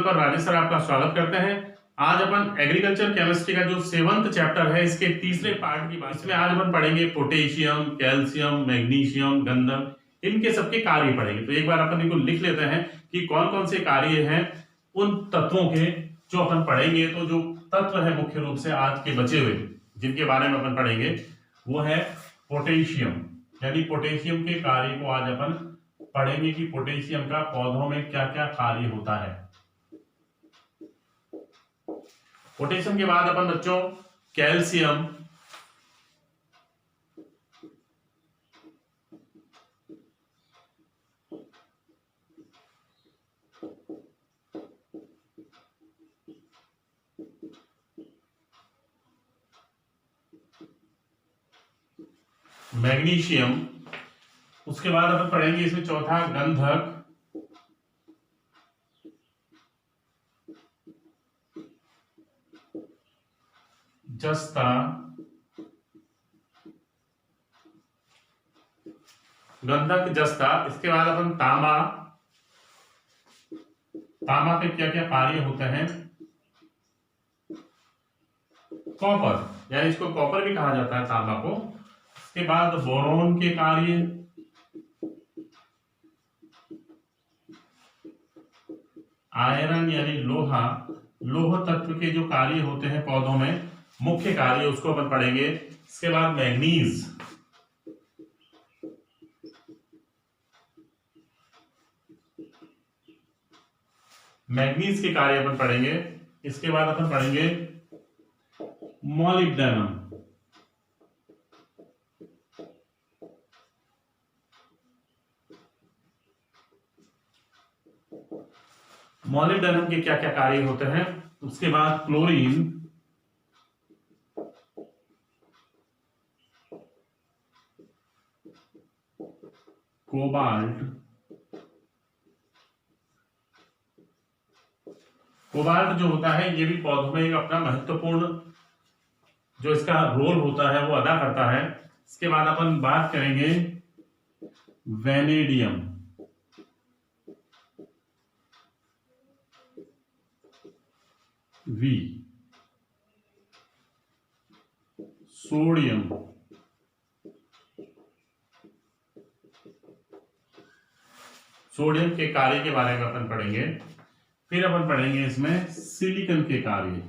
पर राजेश सर आपका स्वागत करते हैं। आज अपन एग्रीकल्चर केमिस्ट्री का जो 7th चैप्टर है इसके तीसरे पार्ट की बात। इसमें आज अपन पढ़ेंगे पोटेशियम, कैल्शियम, मैग्नीशियम, गंधक, इनके सबके कार्य पढ़ेंगे। तो एक बार अपन इनको लिख लेते हैं कि कौन कौन से कार्य हैं उन तत्वों के जो अपन पढ़ेंगे। तो जो तत्व है मुख्य रूप से आज के बचे हुए जिनके बारे में अपन पढ़ेंगे वो है पोटेशियम। यानी पोटेशियम के कार्य को आज अपन पढ़ेंगे कि पोटेशियम का पौधों में क्या क्या कार्य होता है। पोटेशियम के बाद अपन बच्चों कैल्शियम, मैग्नीशियम, उसके बाद अपन पढ़ेंगे इसमें चौथा गंधक, जस्ता, गंधक जस्ता। इसके बाद अपन तांबा, तांबा के क्या क्या कार्य होते हैं। कॉपर, यानी इसको कॉपर भी कहा जाता है तांबा को। इसके बाद बोरोन के कार्य, आयरन यानी लोहा, लोह तत्व के जो कार्य होते हैं पौधों में, मुख्य कार्य उसको अपन पढ़ेंगे। इसके बाद मैग्नीज, मैग्नीज के कार्य अपन पढ़ेंगे। इसके बाद अपन पढ़ेंगे मॉलिब्डेनम, मॉलिब्डेनम के क्या क्या कार्य होते हैं। उसके बाद क्लोरीन, कोबाल्ट, कोबाल्ट जो होता है ये भी पौधों में एक अपना महत्वपूर्ण जो इसका रोल होता है वो अदा करता है। इसके बाद अपन बात करेंगे वेनेडियम, वी, सोडियम, सोडियम के कार्य के बारे में अपन पढ़ेंगे। फिर अपन पढ़ेंगे इसमें सिलिकॉन के कार्य,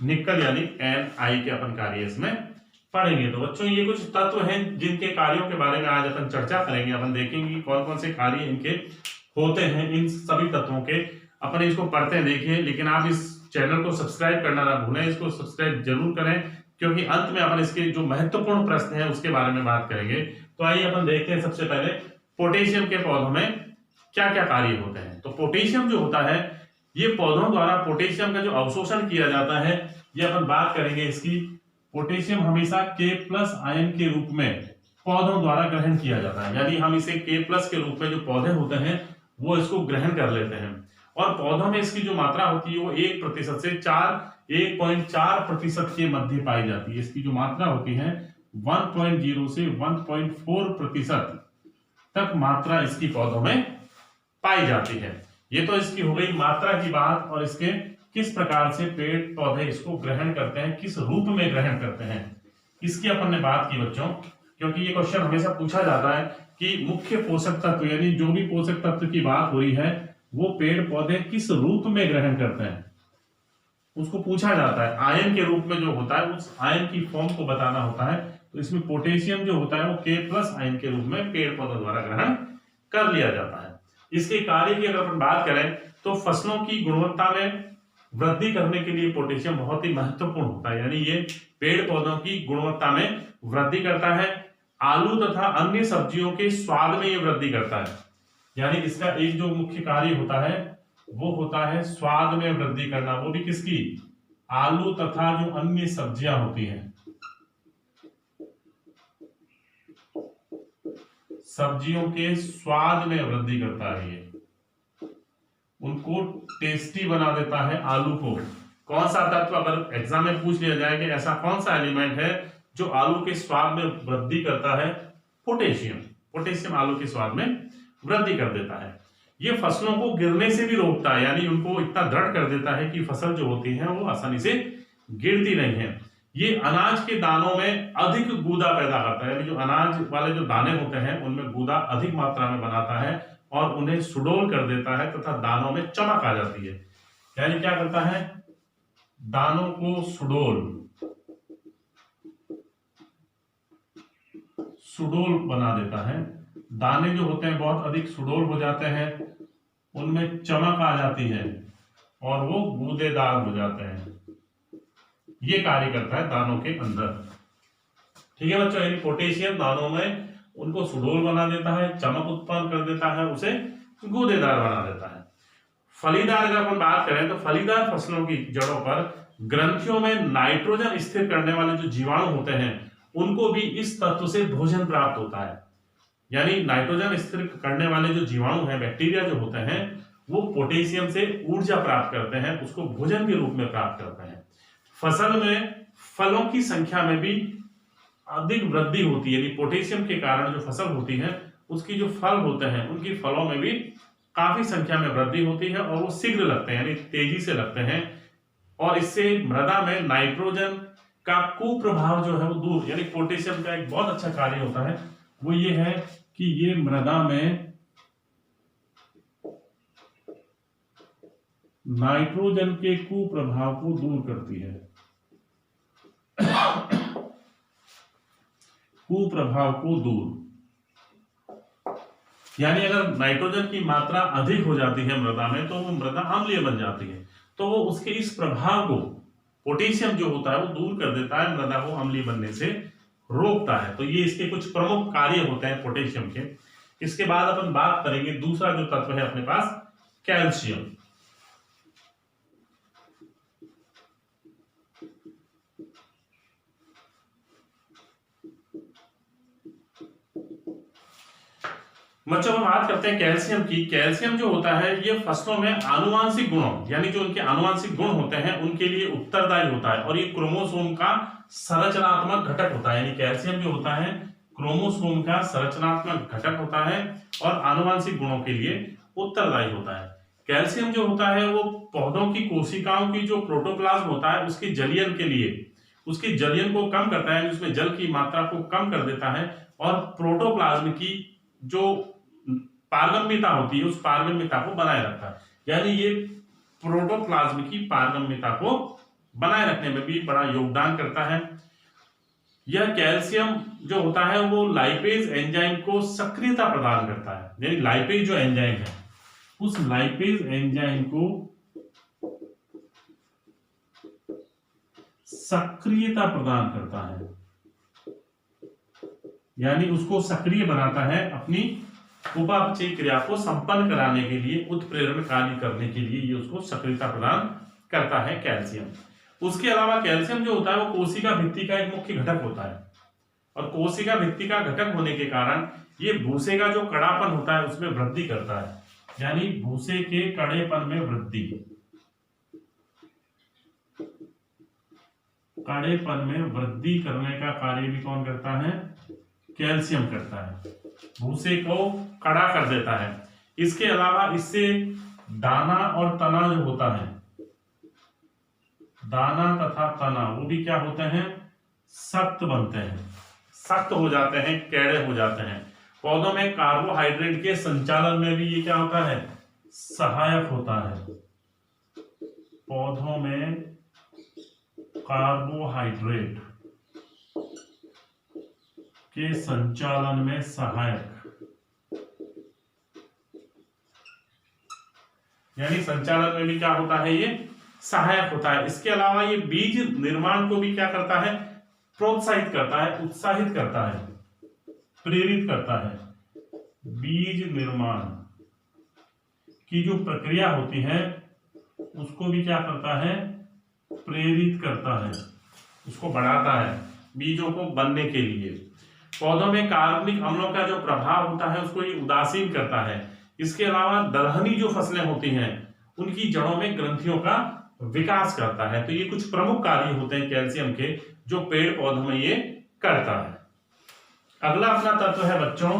निकल यानी Ni के अपन कार्य इसमें पढ़ेंगे। तो बच्चों ये कुछ तत्व हैं जिनके कार्यों के बारे में आज अपन चर्चा करेंगे। अपन देखेंगे कि कौन कौन से कार्य इनके होते हैं। इन सभी तत्वों के अपन इसको पढ़ते हैं, देखिए। लेकिन आप इस चैनल को सब्सक्राइब करना ना भूलें, इसको सब्सक्राइब जरूर करें क्योंकि अंत में अपन इसके जो महत्वपूर्ण प्रश्न है उसके बारे में बात करेंगे। तो आइए अपन देखते हैं सबसे पहले पोटेशियम के पौधों में क्या क्या कार्य होते हैं। तो पोटेशियम जो होता है ये पौधों द्वारा पोटेशियम का जो अवशोषण किया जाता है ये अपन बात करेंगे इसकी। पोटेशियम हमेशा K+ आयन के रूप में पौधों द्वारा ग्रहण किया जाता है, यानी हम इसे K+ के रूप में जो पौधे होते हैं वो इसको ग्रहण कर लेते हैं। और पौधों में इसकी जो मात्रा होती है वो 1% से 1.4% के मध्य पाई जाती है। इसकी जो मात्रा होती है 1.0 से 1.4% तक मात्रा इसकी पौधों में पाई जाती है। ये तो इसकी हो गई मात्रा की बात, और इसके किस प्रकार से पेड़ पौधे इसको ग्रहण करते हैं, किस रूप में ग्रहण करते हैं, इसकी अपन ने बात की बच्चों। क्योंकि ये क्वेश्चन हमेशा पूछा जाता है कि मुख्य पोषक तत्व यानी जो भी पोषक तत्व की बात हो रही है वो पेड़ पौधे किस रूप में ग्रहण करते हैं उसको पूछा जाता है। आयन के रूप में जो होता है उस आयन की फॉर्म को बताना होता है। तो इसमें पोटेशियम जो होता है वो K+ आयन के रूप में पेड़ पौधों द्वारा ग्रहण कर लिया जाता है। इसके कार्य की अगर अपन बात करें तो फसलों की गुणवत्ता में वृद्धि करने के लिए पोटेशियम बहुत ही महत्वपूर्ण होता है, यानी ये पेड़ पौधों की गुणवत्ता में वृद्धि करता है। आलू तथा अन्य सब्जियों के स्वाद में ये वृद्धि करता है, यानी इसका एक जो मुख्य कार्य होता है वो होता है स्वाद में वृद्धि करना। वो भी किसकी? आलू तथा जो अन्य सब्जियां होती हैं, सब्जियों के स्वाद में वृद्धि करता है ये। उनको टेस्टी बना देता है आलू को। कौन सा तत्व, अगर एग्जाम में पूछ लिया जाए कि ऐसा कौन सा एलिमेंट है जो आलू के स्वाद में वृद्धि करता है, पोटेशियम। पोटेशियम आलू के स्वाद में वृद्धि कर देता है। ये फसलों को गिरने से भी रोकता है, यानी उनको इतना दृढ़ कर देता है कि फसल जो होती है वो आसानी से गिरती नहीं है। ये अनाज के दानों में अधिक गूदा पैदा करता है, यानी जो अनाज वाले जो दाने होते हैं उनमें गूदा अधिक मात्रा में बनाता है और उन्हें सुडौल कर देता है तथा दानों में चमक आ जाती है। यानी क्या करता है, दानों को सुडौल बना देता है। दाने जो होते हैं बहुत अधिक सुडौल हो जाते हैं, उनमें चमक आ जाती है और वो गूदेदार हो जाते हैं। ये कार्य करता है दानों के अंदर। ठीक है बच्चों, यानी पोटेशियम दानों में उनको सुडौल बना देता है, चमक उत्पन्न कर देता है, उसे गूदेदार बना देता है। फलीदार अगर हम बात करें तो फलीदार फसलों की जड़ों पर ग्रंथियों में नाइट्रोजन स्थिर करने वाले जो जीवाणु होते हैं उनको भी इस तत्व से भोजन प्राप्त होता है। यानी नाइट्रोजन स्थिर करने वाले जो जीवाणु हैं, बैक्टीरिया जो होते हैं, वो पोटेशियम से ऊर्जा प्राप्त करते हैं, उसको भोजन के रूप में प्राप्त करते हैं। फसल में फलों की संख्या में भी अधिक वृद्धि होती है, यानी पोटेशियम के कारण जो फसल होती है उसकी जो फल होते हैं उनकी फलों में भी काफी संख्या में वृद्धि होती है और वो शीघ्र लगते हैं, यानी तेजी से लगते हैं। और इससे मृदा में नाइट्रोजन का कुप्रभाव जो है वो दूर, यानी पोटेशियम का एक बहुत अच्छा कार्य होता है वो ये है कि ये मृदा में नाइट्रोजन के कुप्रभाव को दूर करती है। कुप्रभाव को दूर, यानी अगर नाइट्रोजन की मात्रा अधिक हो जाती है मृदा में तो वो मृदा अम्लीय बन जाती है, तो वो उसके इस प्रभाव को पोटेशियम जो होता है वो दूर कर देता है, मृदा को अम्लीय बनने से रोकता है। तो ये इसके कुछ प्रमुख कार्य होते हैं पोटेशियम के। इसके बाद अपन बात करेंगे दूसरा जो तत्व है अपने पास, कैल्शियम। बच्चों हम बात करते हैं कैल्शियम की। कैल्शियम जो होता है ये फसलों में आनुवांशिक गुणों, यानी जो उनके आनुवांशिक गुण होते हैं उनके लिए उत्तरदायी होता है और ये क्रोमोसोम का संरचनात्मक घटक होता है। यानी कैल्शियम जो होता है क्रोमोसोम का संरचनात्मक घटक होता है और आनुवांशिक गुणों के लिए उत्तरदायी होता है। कैल्शियम जो होता है वो पौधों की कोशिकाओं की जो प्रोटोप्लाज्म होता है उसकी जलियन के लिए, उसकी जलियन को कम करता है, उसमें जल की मात्रा को कम कर देता है और प्रोटोप्लाज्म की जो पारगम्यता होती है उस पारगम्यता को बनाए रखता है। यानी ये प्रोटोप्लाज्म की पारगम्यता को बनाए रखने में भी बड़ा योगदान करता है। यह कैल्शियम जो होता है वो लाइपेज एंजाइम को सक्रियता प्रदान करता है, यानी लाइपेज जो एंजाइम है उस लाइपेज एंजाइम को सक्रियता प्रदान करता है, यानी उसको सक्रिय बनाता है अपनी उपापचयी क्रिया को संपन्न कराने के लिए, उत्प्रेरण कार्य करने के लिए ये उसको सक्रियता प्रदान करता है कैल्शियम। उसके अलावा कैल्शियम जो होता है वो कोशिका भित्ति का एक मुख्य घटक होता है और कोशिका भित्ति का घटक होने के कारण ये भूसे का जो कड़ापन होता है उसमें वृद्धि करता है, यानी भूसे के कड़ेपन में वृद्धि, कड़ेपन में वृद्धि करने का कार्य भी कौन करता है, कैल्शियम करता है, भूसे को कड़ा कर देता है। इसके अलावा इससे दाना और तना जो होता है, दाना तथा तना वो भी क्या होते हैं, सख्त बनते हैं, सख्त हो जाते हैं, कैड़े हो जाते हैं। पौधों में कार्बोहाइड्रेट के संचालन में भी ये क्या होता है, सहायक होता है। पौधों में कार्बोहाइड्रेट के संचालन में सहायक, यानी संचालन में भी क्या होता है, ये सहायक होता है। इसके अलावा ये बीज निर्माण को भी क्या करता है, प्रोत्साहित करता है, उत्साहित करता है, प्रेरित करता है। बीज निर्माण की जो प्रक्रिया होती है उसको भी क्या करता है, प्रेरित करता है, उसको बढ़ाता है बीजों को बनने के लिए। पौधों में कार्बनिक अम्लों का जो प्रभाव होता है उसको ये उदासीन करता है। इसके अलावा दलहनी जो फसलें होती हैं उनकी जड़ों में ग्रंथियों का विकास करता है। तो ये कुछ प्रमुख कार्य होते हैं कैल्शियम के जो पेड़ पौधों में ये करता है। अगला अपना तत्व है बच्चों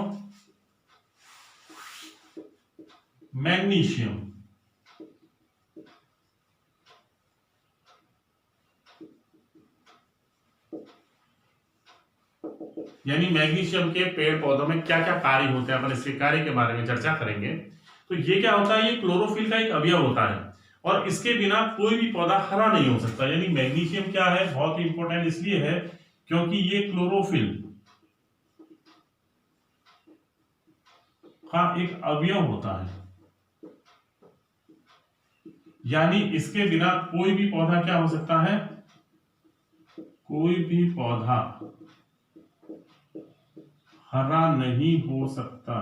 मैग्नीशियम। यानी मैग्नीशियम के पेड़ पौधों में क्या क्या कार्य होते हैं, अपन इसके कार्य के बारे में चर्चा करेंगे। तो ये क्या होता है, ये क्लोरोफिल का एक अवयव होता है और इसके बिना कोई भी पौधा हरा नहीं हो सकता। यानी मैग्नीशियम क्या है, बहुत ही इंपॉर्टेंट इसलिए है क्योंकि ये क्लोरोफिल का एक अवयव होता है। यानी इसके बिना कोई भी पौधा क्या हो सकता है, कोई भी पौधा हरा नहीं हो सकता।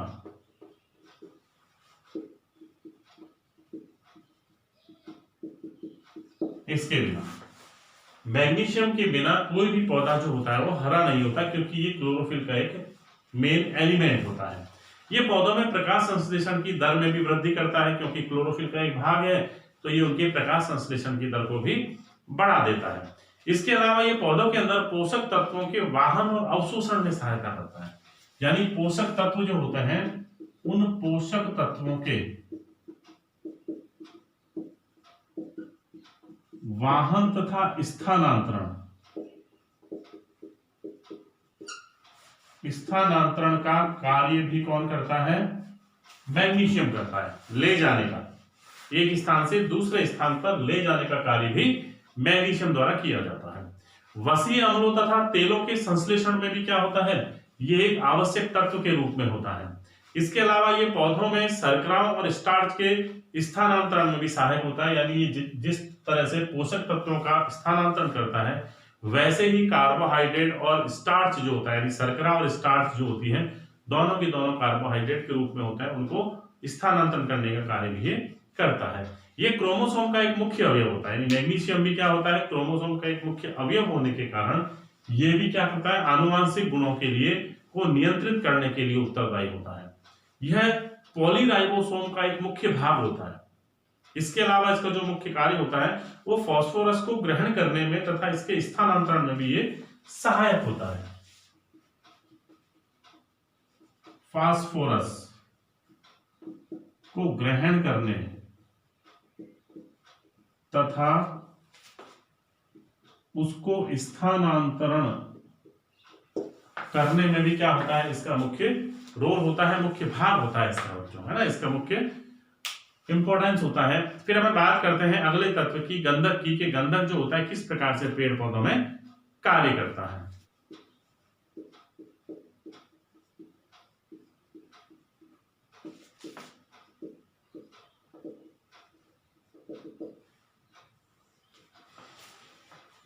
इसके बिना मैग्नीशियम के बिना कोई भी पौधा जो होता है वो हरा नहीं होता, क्योंकि ये क्लोरोफिल का एक मेन एलिमेंट होता है। ये पौधों में प्रकाश संश्लेषण की दर में भी वृद्धि करता है, क्योंकि क्लोरोफिल का एक भाग है तो ये उनके प्रकाश संश्लेषण की दर को भी बढ़ा देता है। इसके अलावा ये पौधों के अंदर पोषक तत्वों के वाहन और अवशोषण में सहायता करता है। यानी पोषक तत्व जो होते हैं उन पोषक तत्वों के वाहन तथा स्थानांतरण का कार्य भी कौन करता है, मैग्नीशियम करता है। ले जाने का, एक स्थान से दूसरे स्थान पर ले जाने का कार्य भी मैग्नीशियम द्वारा किया जाता है। वसीय अम्लों तथा तेलों के संश्लेषण में भी क्या होता है, ये एक आवश्यक तत्व के रूप में होता है। इसके अलावा ये पौधों में शर्कराओं और स्टार्च के स्थानांतरण में भी सहायक होता है। यानी ये जिस तरह से पोषक तत्वों का स्थानांतरण करता है, वैसे ही कार्बोहाइड्रेट और स्टार्च जो होता है, यानी शर्करा और स्टार्च जो होती है, दोनों की दोनों कार्बोहाइड्रेट के रूप में होता है, उनको स्थानांतरण करने का कार्य भी ये करता है। ये क्रोमोसोम का एक मुख्य अवयव होता है। यानी मैग्नीशियम भी क्या होता है, क्रोमोसोम का एक मुख्य अवयव होने के कारण ये भी क्या करता है, आनुवांशिक गुणों के लिए को नियंत्रित करने के लिए उत्तरदायी होता है। यह पॉलीराइबोसोम का एक मुख्य भाग होता है। इसके अलावा इसका जो मुख्य कार्य होता है वो फास्फोरस को ग्रहण करने में तथा इसके स्थानांतरण में भी ये सहायक होता है। फास्फोरस को ग्रहण करने तथा उसको स्थानांतरण करने में भी क्या होता है, इसका मुख्य रोल होता है, मुख्य भाग होता है इसका बच्चों, है ना, इसका मुख्य इंपॉर्टेंस होता है। फिर हम बात करते हैं अगले तत्व की, गंधक की, कि गंधक जो होता है किस प्रकार से पेड़ पौधों में कार्य करता है।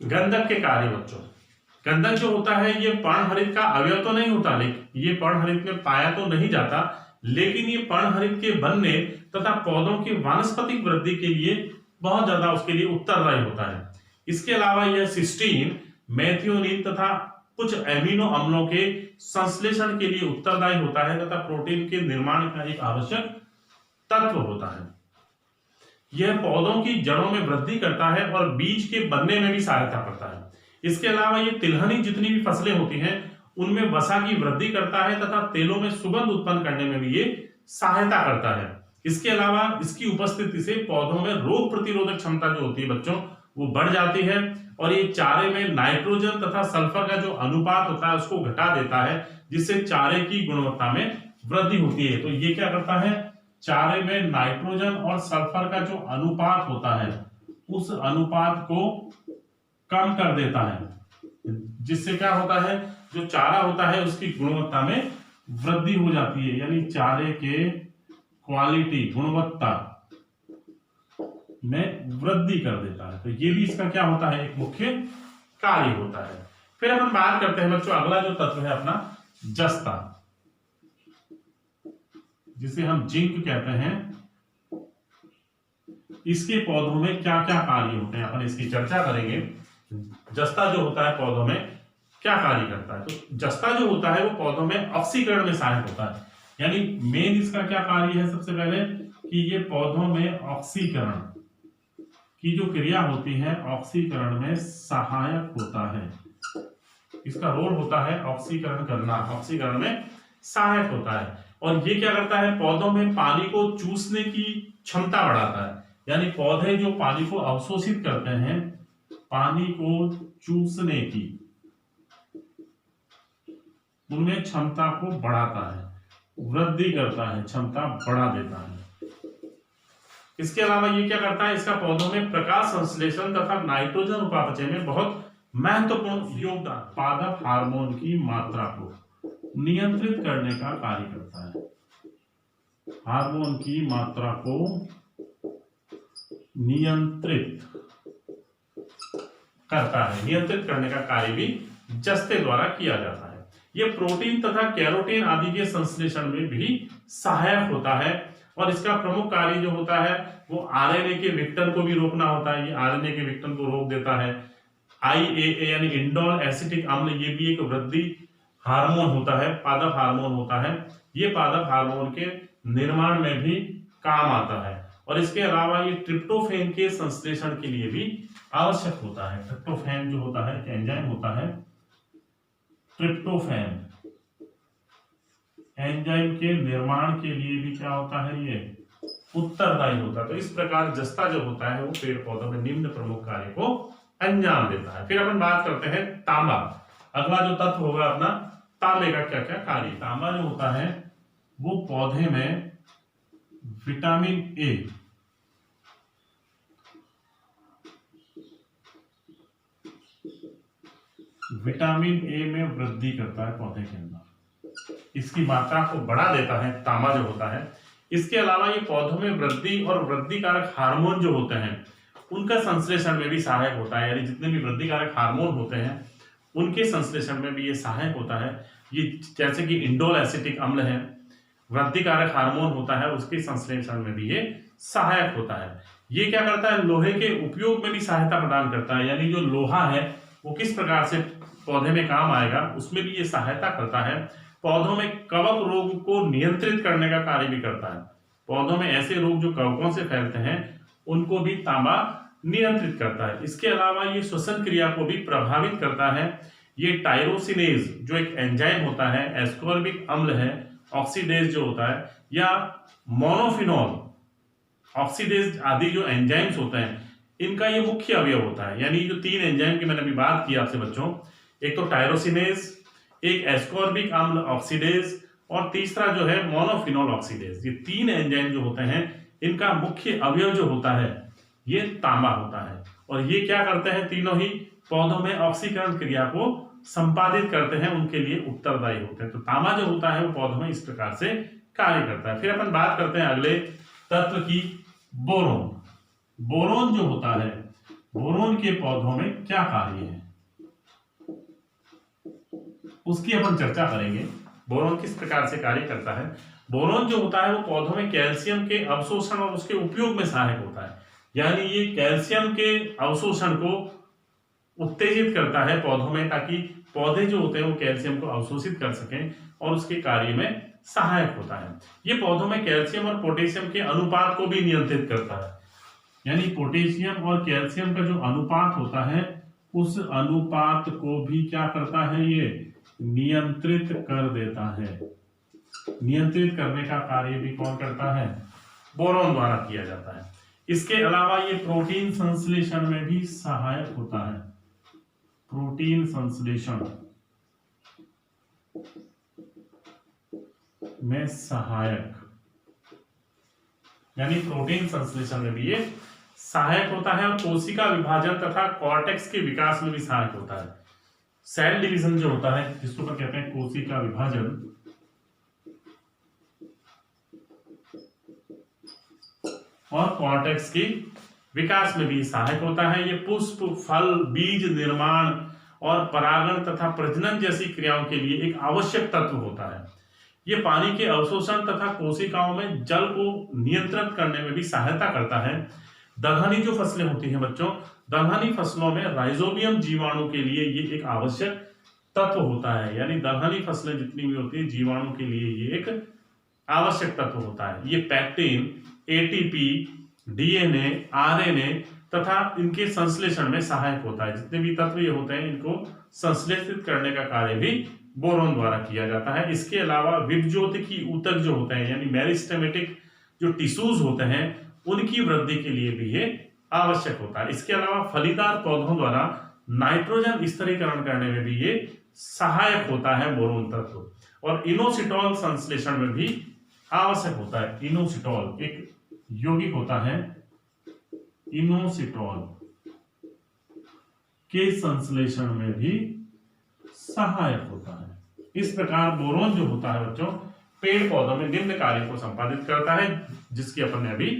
गंधक के कार्य बच्चों, गंधक जो होता है ये पर्णहरित का अवयव तो नहीं होता, लेकिन ये पर्णहरित में पाया तो नहीं जाता, लेकिन ये पर्णहरित के बनने तथा पौधों की वानस्पतिक वृद्धि के लिए बहुत ज्यादा उसके लिए उत्तरदायी होता है। इसके अलावा यह सिस्टीन, मेथियोनिन तथा कुछ एमिनो अम्लों के संश्लेषण के लिए उत्तरदायी होता है तथा प्रोटीन के निर्माण का एक आवश्यक तत्व होता है। यह पौधों की जड़ों में वृद्धि करता है और बीज के बनने में भी सहायता करता है। इसके अलावा ये तिलहनी जितनी भी फसलें होती हैं उनमें वसा की वृद्धि करता है तथा तेलों में सुगंध उत्पन्न करने में भी ये सहायता करता है। इसके अलावा इसकी उपस्थिति से पौधों में रोग प्रतिरोधक क्षमता जो होती है बच्चों वो बढ़ जाती है और ये चारे में नाइट्रोजन तथा सल्फर का जो अनुपात होता है उसको घटा देता है, जिससे चारे की गुणवत्ता में वृद्धि होती है। तो ये क्या करता है, चारे में नाइट्रोजन और सल्फर का जो अनुपात होता है उस अनुपात को कम कर देता है, जिससे क्या होता है, जो चारा होता है उसकी गुणवत्ता में वृद्धि हो जाती है। यानी चारे के क्वालिटी, गुणवत्ता में वृद्धि कर देता है। तो ये भी इसका क्या होता है, एक मुख्य कार्य होता है। फिर अपन बात करते हैं बच्चों, अगला जो तत्व है अपना जस्ता, जिसे हम जिंक कहते हैं। इसके पौधों में क्या क्या कार्य होते हैं, अपन इसकी चर्चा करेंगे। जस्ता जो होता है पौधों में क्या कार्य करता है, तो जस्ता जो होता है वो पौधों में ऑक्सीकरण में सहायक होता है। यानी मेन इसका क्या कार्य है, सबसे पहले कि ये पौधों में ऑक्सीकरण की जो क्रिया होती है ऑक्सीकरण में सहायक होता है। इसका रोल होता है ऑक्सीकरण करना, ऑक्सीकरण में सहायक होता है। और ये क्या करता है, पौधों में पानी को चूसने की क्षमता बढ़ाता है। यानी पौधे जो पानी को अवशोषित करते हैं, पानी को चूसने की उनमें क्षमता को बढ़ाता है, वृद्धि करता है, क्षमता बढ़ा देता है। इसके अलावा ये क्या करता है, इसका पौधों में प्रकाश संश्लेषण तथा नाइट्रोजन उपापचय में बहुत महत्वपूर्ण योगदान। पादप हार्मोन की मात्रा को नियंत्रित करने का कार्य करता है। हार्मोन की मात्रा को नियंत्रित करता है, नियंत्रित करने का कार्य भी जस्ते द्वारा किया जाता है। यह प्रोटीन तथा कैरोटीन आदि के संश्लेषण में भी सहायक होता है। और इसका प्रमुख कार्य जो होता है वो आरएनए के विघटन को भी रोकना होता है। ये आरएनए के विघटन को रोक देता है। IAA यानी इंडोल एसिटिक अम्ल, ये भी एक वृद्धि हार्मोन होता है, पादप हार्मोन होता है। ये पादप हार्मोन के निर्माण में भी काम आता है। और इसके अलावा ये ट्रिप्टोफैन के संश्लेषण के लिए भी आवश्यक होता है। ट्रिप्टोफैन जो होता है, एंजाइम होता है ट्रिप्टोफैन, एंजाइम के निर्माण के लिए भी क्या होता है, ये उत्तरदायी होता है। तो इस प्रकार जस्ता जो होता है वो पेड़ पौधों में निम्न प्रमुख कार्य को अंजाम देता है। फिर अपन बात करते हैं तांबा। अगला जो तत्व होगा अपना, तांबे का क्या क्या कार्य। तांबा जो होता है वो पौधे में विटामिन ए, विटामिन ए में वृद्धि करता है पौधे के अंदर, इसकी मात्रा को बढ़ा देता है तांबा जो होता है। इसके अलावा ये पौधों में वृद्धि और वृद्धि कारक हार्मोन जो होते हैं उनका संश्लेषण में भी सहायक होता है। यानी जितने भी वृद्धि कारक हार्मोन होते हैं उनके संश्लेषण में भी ये सहायक होता है। ये जैसे कि इंडोल एसिटिक अम्ल है, वृद्धि कारक हार्मोन होता है, उसके संश्लेषण में भी ये सहायक होता है। ये क्या करता है, लोहे के उपयोग में भी सहायता प्रदान करता है। यानी जो लोहा है वो किस प्रकार से पौधे में काम आएगा उसमें भी ये सहायता करता है। पौधों में कवक रोग को नियंत्रित करने का कार्य भी करता है। पौधों में ऐसे रोग जो कवकों से फैलते हैं उनको भी तांबा नियंत्रित करता है। इसके अलावा ये श्वसन क्रिया को भी प्रभावित करता है। ये टायरोसिनेज जो एक एंजाइम होता है, एस्कॉर्बिक अम्ल है, ऑक्सीडेज जो होता है, या मोनोफिनॉल, ऑक्सीडेज आदि जो एंजाइम्स होते हैं इनका ये मुख्य अवयव होता है। यानी जो तीन एंजाइम की मैंने अभी बात की आपसे बच्चों, एक तो टायरोसिनेज, एक एस्कॉर्बिक अम्ल ऑक्सीडेज और तीसरा जो है मोनोफिनॉल ऑक्सीडेज। ये तीन एंजाइम जो होते हैं इनका मुख्य अवयव जो होता है ये तांबा होता है। और ये क्या करते हैं, तीनों ही पौधों में ऑक्सीकरण क्रिया को संपादित करते हैं, उनके लिए उत्तरदायी होते हैं। तो तांबा जो होता है वो पौधों में इस प्रकार से कार्य करता है। फिर अपन बात करते हैं अगले तत्व की, बोरोन। बोरोन जो होता है, बोरोन के पौधों में क्या कार्य है उसकी अपन चर्चा करेंगे। बोरोन किस प्रकार से कार्य करता है। बोरोन जो होता है वो पौधों में कैल्शियम के अवशोषण और उसके उपयोग में सहायक होता है। यानी ये कैल्शियम के अवशोषण को उत्तेजित करता है पौधों में, ताकि पौधे जो होते हैं वो कैल्शियम को अवशोषित कर सकें और उसके कार्य में सहायक होता है। ये पौधों में कैल्शियम और पोटेशियम के अनुपात को भी नियंत्रित करता है। यानी पोटेशियम और कैल्शियम का जो अनुपात होता है उस अनुपात को भी क्या करता है, ये नियंत्रित कर देता है। नियंत्रित करने का कार्य भी कौन करता है, बोरोन द्वारा किया जाता है। इसके अलावा ये प्रोटीन संश्लेषण में भी सहायक होता है। प्रोटीन संश्लेषण में सहायक, यानी प्रोटीन संश्लेषण में भी ये सहायक होता है। और कोशिका विभाजन तथा कॉर्टेक्स के विकास में भी सहायक होता है। सेल डिवीजन जो होता है जिसको अपन कहते हैं कोशिका विभाजन, और कॉर्टेक्स की विकास में भी सहायक होता है। ये पुष्प, फल, बीज निर्माण और परागण तथा प्रजनन जैसी क्रियाओं के लिए एक आवश्यक तत्व होता है। ये पानी के अवशोषण तथा कोशिकाओं में जल को नियंत्रित करने में भी सहायता करता है। दलहनी जो फसलें होती हैं बच्चों, दलहनी फसलों में राइजोबियम जीवाणु के लिए ये एक आवश्यक तत्व होता है। यानी दलहनी फसलें जितनी भी होती है जीवाणु के लिए ये एक आवश्यक तत्व होता है। ये पैक्टिन, एटीपी, डीएनए, आरएनए तथा इनके संश्लेषण में सहायक होता है। जितने भी तत्व ये होते हैं इनको संश्लेषित करने का कार्य भी बोरॉन द्वारा किया जाता है। इसके अलावा विभज्योतिकी ऊतक जो होते हैं यानी मेरिस्टेमेटिक जो टिश्यूज होते हैं उनकी वृद्धि के लिए भी ये आवश्यक होता है। इसके अलावा फलीदार पौधों द्वारा नाइट्रोजन स्थिरीकरण करने में भी ये सहायक होता है बोरोन तत्व। और इनोसिटॉल संश्लेषण में भी आवश्यक होता है। इनोसिटॉल एक यौगिक होता है, इनोसिटॉल के संश्लेषण में भी सहायक होता है। इस प्रकार बोरोन जो होता है बच्चों पेड़ पौधों में निम्न कार्य को संपादित करता है जिसकी अपन ने अभी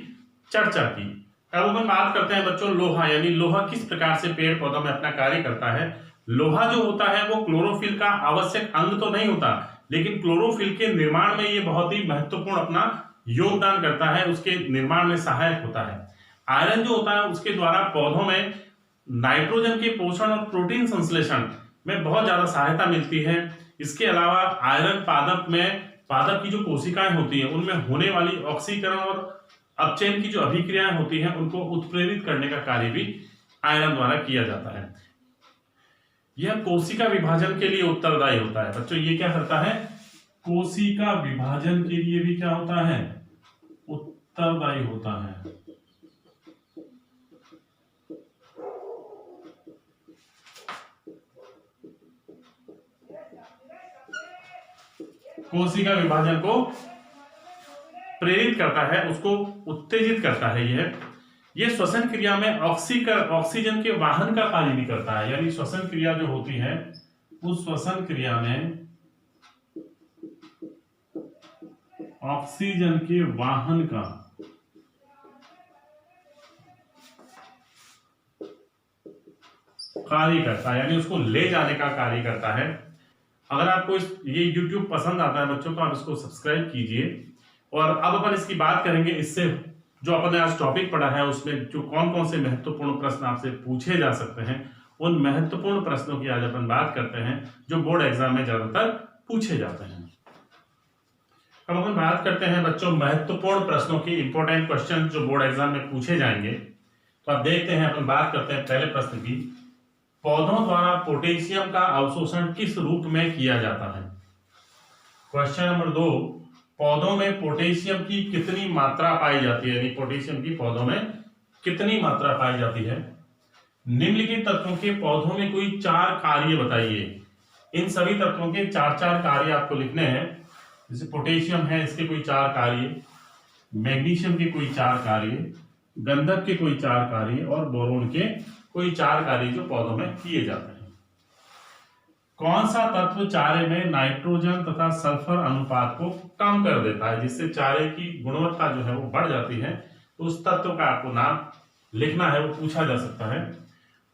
चर्चा की। अब अपन बात करते हैं बच्चों लोहा, यानी लोहा किस प्रकार से पेड़ पौधों में अपना कार्य करता है। लोहा जो होता है वो क्लोरोफिल का आवश्यक अंग तो नहीं होता, लेकिन क्लोरोफिल के निर्माण में ये बहुत ही महत्वपूर्ण अपना योगदान करता है, उसके निर्माण में सहायक होता है। आयरन जो होता है उसके द्वारा पौधों में नाइट्रोजन के पोषण और प्रोटीन संश्लेषण में बहुत ज्यादा सहायता मिलती है। इसके अलावा आयरन पादप की जो कोशिकाएं होती हैं उनमें होने वाली ऑक्सीकरण और अपचयन की जो अभिक्रियाएं होती हैं उनको उत्प्रेरित करने का कार्य भी आयरन द्वारा किया जाता है। यह कोशिका विभाजन के लिए उत्तरदायी होता है। बच्चों ये क्या करता है, कोशिका विभाजन के लिए भी क्या होता है, उत्तरदायी होता है। कोशिका विभाजन को प्रेरित करता है, उसको उत्तेजित करता है। यह श्वसन क्रिया में ऑक्सीजन के वाहन का कार्य भी करता है। यानी श्वसन क्रिया जो होती है उस श्वसन क्रिया में ऑक्सीजन के वाहन का कार्य करता है, यानी उसको ले जाने का कार्य करता है। अगर आपको ये YouTube पसंद आता है बच्चों तो आप इसको सब्सक्राइब कीजिए। और अब अपन इसकी बात करेंगे, इससे जो अपन ने आज टॉपिक पढ़ा है उसमें जो कौन कौन से महत्वपूर्ण प्रश्न आपसे पूछे जा सकते हैं उन महत्वपूर्ण प्रश्नों की आज अपन बात करते हैं जो बोर्ड एग्जाम में ज्यादातर पूछे जाते हैं। अब अपन बात करते हैं बच्चों महत्वपूर्ण प्रश्नों की, इंपॉर्टेंट क्वेश्चन जो बोर्ड एग्जाम में पूछे जाएंगे। तो आप देखते हैं, अपन बात करते हैं पहले प्रश्न की, पौधों द्वारा पोटेशियम का अवशोषण किस रूप में किया जाता है। क्वेश्चन नंबर 2, पौधों में पोटेशियम की कितनी मात्रा पाई जाती है, यानी पोटेशियम की पौधों में कितनी मात्रा पाई जाती है। निम्नलिखित तत्वों के पौधों में कोई 4 कार्य बताइए। इन सभी तत्वों के 4 कार्य आपको लिखने हैं। जैसे पोटेशियम है, इसके कोई 4 कार्य, मैग्नीशियम के कोई 4 कार्य, गंधक के कोई 4 कार्य और बोरोन के कोई 4 कार्य जो पौधों में किए जाते हैं। कौन सा तत्व चारे में नाइट्रोजन तथा सल्फर अनुपात को कम कर देता है, जिससे चारे की गुणवत्ता जो है वो बढ़ जाती है। तो उस तत्व का आपको नाम लिखना है, वो पूछा जा सकता है।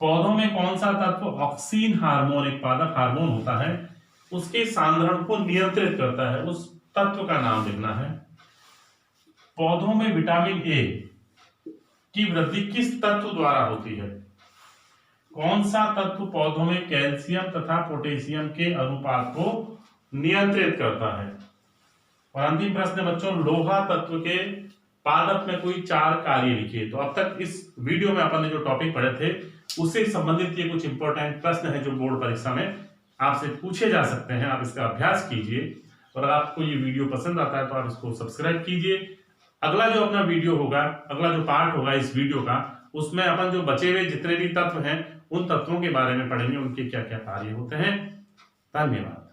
पौधों में कौन सा तत्व ऑक्सीन हार्मोन, एक पादप हार्मोन होता है, उसके सांद्रण को नियंत्रित करता है, उस तत्व का नाम लिखना है। पौधों में विटामिन ए की वृद्धि किस तत्व द्वारा होती है। कौन सा तत्व पौधों में कैल्शियम तथा पोटेशियम के अनुपात को नियंत्रित करता है। और अंतिम प्रश्न बच्चों, लोहा तत्व के पादप में कोई 4 कार्य लिखिए। तो अब तक इस वीडियो में अपन ने जो टॉपिक पढ़े थे उससे संबंधित ये कुछ इंपॉर्टेंट प्रश्न है जो बोर्ड परीक्षा में आपसे पूछे जा सकते हैं। आप इसका अभ्यास कीजिए और अगर आपको ये वीडियो पसंद आता है तो आप इसको सब्सक्राइब कीजिए। अगला जो अपना वीडियो होगा, अगला जो पार्ट होगा इस वीडियो का, उसमें अपन जो बचे हुए जितने भी तत्व हैं उन तत्वों के बारे में पढ़ेंगे, उनके क्या क्या कार्य होते हैं। धन्यवाद।